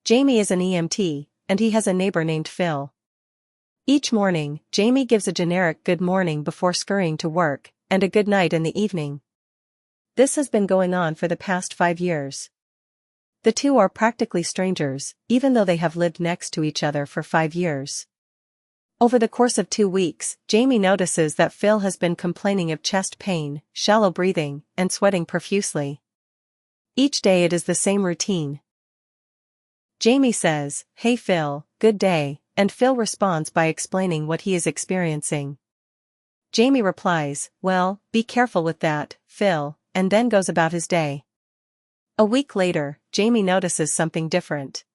Jamie is an EMT, and he has a neighbor named Phil. Each morning, Jamie gives a generic good morning before scurrying to work, and a good night in the evening. This has been going on for the past 5 years. The two are practically strangers, even though they have lived next to each other for 5 years. Over the course of 2 weeks, Jamie notices that Phil has been complaining of chest pain, shallow breathing, and sweating profusely. Each day it is the same routine. Jamie says, "Hey Phil, good day," and Phil responds by explaining what he is experiencing. Jamie replies, "Well, be careful with that, Phil," and then goes about his day. A week later, Jamie notices something different.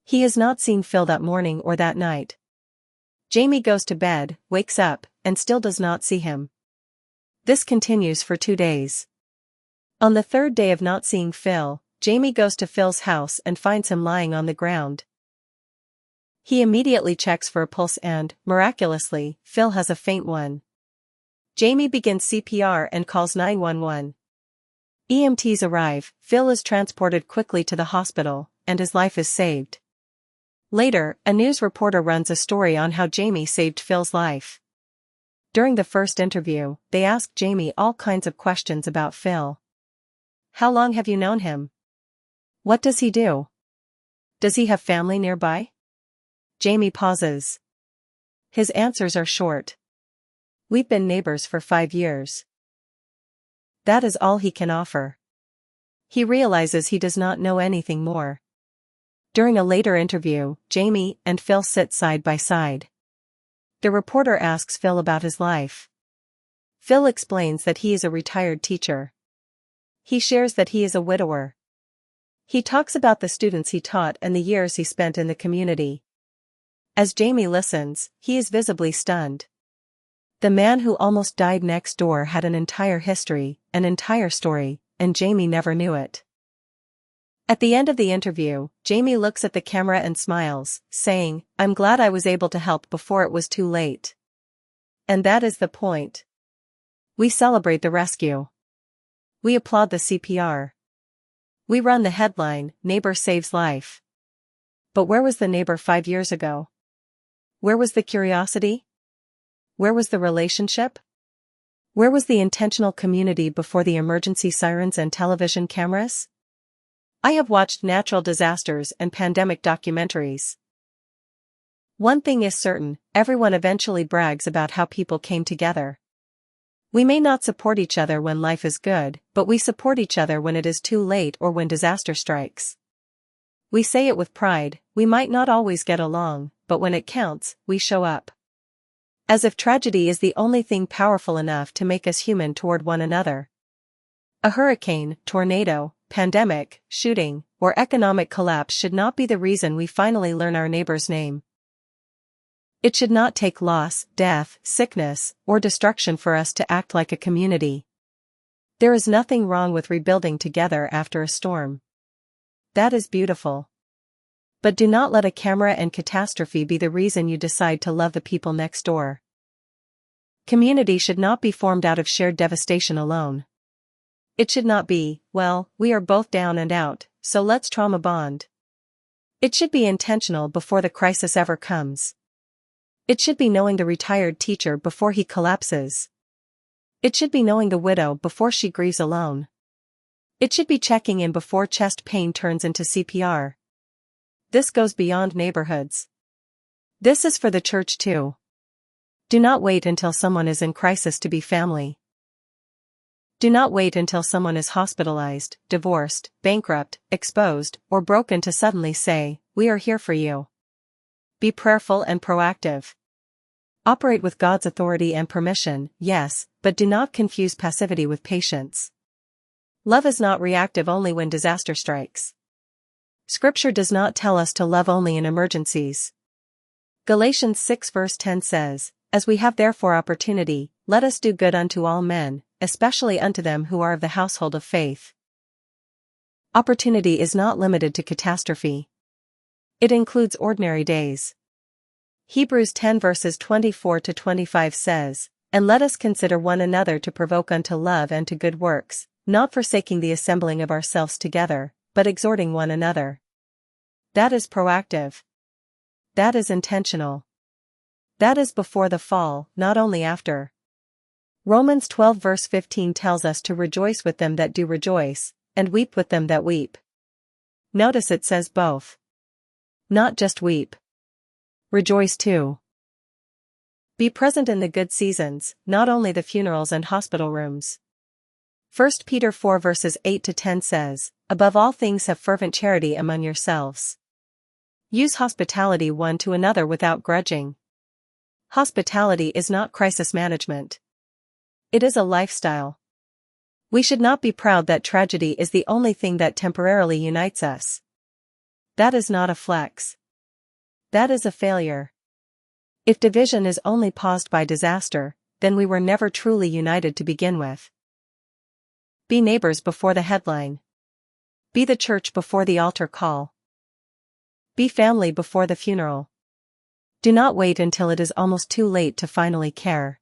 He has not seen Phil that morning or that night. Jamie goes to bed, wakes up, and still does not see him. This continues for 2 days. On the 3rd day of not seeing Phil, Jamie goes to Phil's house and finds him lying on the ground. He immediately checks for a pulse and, miraculously, Phil has a faint one. Jamie begins CPR and calls 911. EMTs arrive, Phil is transported quickly to the hospital, and his life is saved. Later, a news reporter runs a story on how Jamie saved Phil's life. During the first interview, they ask Jamie all kinds of questions about Phil. How long have you known him? What does he do? Does he have family nearby? Jamie pauses. His answers are short. We've been neighbors for 5 years. That is all he can offer. He realizes he does not know anything more. During a later interview, Jamie and Phil sit side by side. The reporter asks Phil about his life. Phil explains that he is a retired teacher. He shares that he is a widower. He talks about the students he taught and the years he spent in the community. As Jamie listens, he is visibly stunned. The man who almost died next door had an entire history, an entire story, and Jamie never knew it. At the end of the interview, Jamie looks at the camera and smiles, saying, "I'm glad I was able to help before it was too late." And that is the point. We celebrate the rescue. We applaud the CPR. We run the headline, "Neighbor Saves Life." But where was the neighbor 5 years ago? Where was the curiosity? Where was the relationship? Where was the intentional community before the emergency sirens and television cameras? I have watched natural disasters and pandemic documentaries. One thing is certain, everyone eventually brags about how people came together. We may not support each other when life is good, but we support each other when it is too late or when disaster strikes. We say it with pride, we might not always get along, but when it counts, we show up. As if tragedy is the only thing powerful enough to make us human toward one another. A hurricane, tornado, pandemic, shooting, or economic collapse should not be the reason we finally learn our neighbor's name. It should not take loss, death, sickness, or destruction for us to act like a community. There is nothing wrong with rebuilding together after a storm. That is beautiful. But do not let a camera and catastrophe be the reason you decide to love the people next door. Community should not be formed out of shared devastation alone. It should not be, well, we are both down and out, so let's trauma bond. It should be intentional before the crisis ever comes. It should be knowing the retired teacher before he collapses. It should be knowing the widow before she grieves alone. It should be checking in before chest pain turns into CPR. This goes beyond neighborhoods. This is for the church too. Do not wait until someone is in crisis to be family. Do not wait until someone is hospitalized, divorced, bankrupt, exposed, or broken to suddenly say, "We are here for you." Be prayerful and proactive. Operate with God's authority and permission, yes, but do not confuse passivity with patience. Love is not reactive only when disaster strikes. Scripture does not tell us to love only in emergencies. Galatians 6 verse 10 says, "As we have therefore opportunity, let us do good unto all men, especially unto them who are of the household of faith." Opportunity is not limited to catastrophe. It includes ordinary days. Hebrews 10 verses 24 to 25 says, "And let us consider one another to provoke unto love and to good works, not forsaking the assembling of ourselves together, but exhorting one another." That is proactive. That is intentional. That is before the fall, not only after. Romans 12 verse 15 tells us to rejoice with them that do rejoice, and weep with them that weep. Notice it says both. Not just weep. Rejoice too. Be present in the good seasons, not only the funerals and hospital rooms. 1 Peter 4 verses 8 to 10 says, "Above all things have fervent charity among yourselves. Use hospitality one to another without grudging." Hospitality is not crisis management. It is a lifestyle. We should not be proud that tragedy is the only thing that temporarily unites us. That is not a flex. That is a failure. If division is only caused by disaster, then we were never truly united to begin with. Be neighbors before the headline. Be the church before the altar call. Be family before the funeral. Do not wait until it is almost too late to finally care.